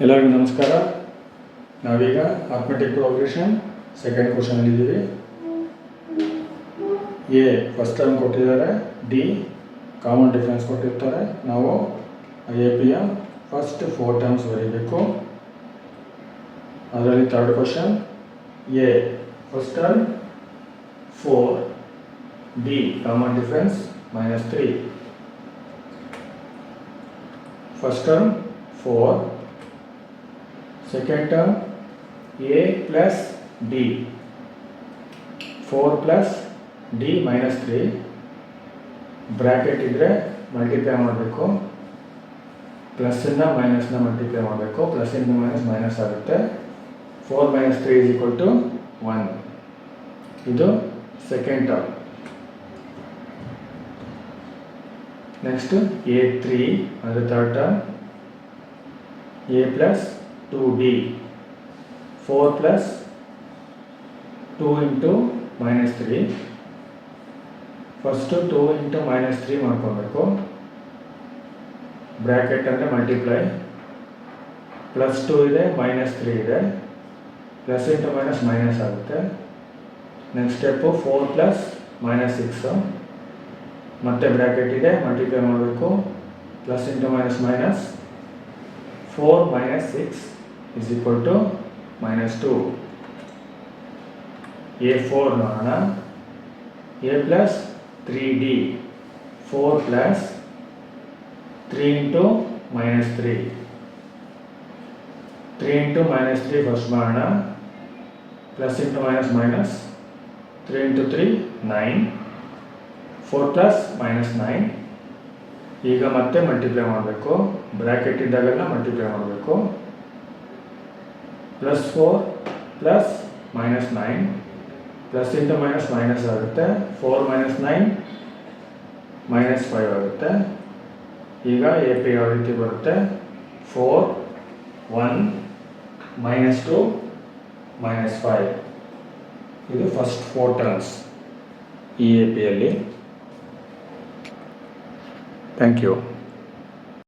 ಎಲ್ಲರಿಗೂ ನಮಸ್ಕಾರ. ನಾವೀಗ ಅರ್ಥಮೆಟಿಕ್ ಪ್ರೋಗ್ರೆಷನ್ ಸೆಕೆಂಡ್ ಕ್ವಶನಲ್ಲಿದ್ದೀವಿ. ಎ ಫಸ್ಟ್ ಟರ್ಮ್ ಕೊಟ್ಟಿದ್ದಾರೆ, ಡಿ ಕಾಮನ್ ಡಿಫರೆನ್ಸ್ ಕೊಟ್ಟಿರ್ತಾರೆ. ನಾವು ಎ ಪಿಯ ಫಸ್ಟ್ 4 ಟರ್ಮ್ಸ್ ಬರೀಬೇಕು. ಅದರಲ್ಲಿ third question, a first term 4, d common difference -3. First term 4, second term a plus d, 4 plus d minus 3, bracket ಇದ್ದರೆ multiply ಮಾಡಬೇಕು, ಪ್ಲಸ್ಸಿಂದ ಮೈನಸ್ನ multiply ಮಾಡಬೇಕು, ಪ್ಲಸ್ಸಿಂದ ಮೈನಸ್ ಆಗುತ್ತೆ. 4 minus 3 is equal to 1. ಇದು ಸೆಕೆಂಡ್ ಟರ್ಮ್. ನೆಕ್ಸ್ಟ್ a3 ಅದು third term, a plus 2d, 4 plus 2 into -3. First 2 into -3 ಮಾಡ್ಕೋಬೇಕು, bracket ಅಂದರೆ multiply, +2 ಇದೆ, -3 ಇದೆ, ಪ್ಲಸ್ ಇಂಟು ಮೈನಸ್ ಆಗುತ್ತೆ. ನೆಕ್ಸ್ಟ್ ಸ್ಟೆಪ್ಪು 4 plus -6, ಮತ್ತೆ ಬ್ರ್ಯಾಕೆಟ್ ಇದೆ, ಮಲ್ಟಿಪ್ಲೈ ಮಾಡಬೇಕು, plus into minus, 4 minus 6 is equal to -2. a4 ನೋಡೋಣ, a plus 3d, 4 plus 3 into -3, 3 into -3 first ಮಾಡೋಣ, plus into minus, 3 into 3 9, 4 plus -9. ಈಗ ಮತ್ತೆ ಮಲ್ಟಿಪ್ಲೈ ಮಾಡಬೇಕು, ಬ್ರ್ಯಾಕೆಟ್ ಇದ್ದಾಗೆಲ್ಲ ಮಲ್ಟಿಪ್ಲೈ ಮಾಡಬೇಕು. +4 ಪ್ಲಸ್ -9, ಪ್ಲಸ್ ಇಂಟು ಮೈನಸ್ ಆಗುತ್ತೆ, 4 - 9 -5 ಆಗುತ್ತೆ. ಈಗ ಎ ಪಿ ಯಾವ ರೀತಿ ಬರುತ್ತೆ, 4 1 -2 -5. ಇದು ಫಸ್ಟ್ 4 ಟರ್ಮ್ಸ್ ಈ ಎ ಪಿಯಲ್ಲಿ. Thank you.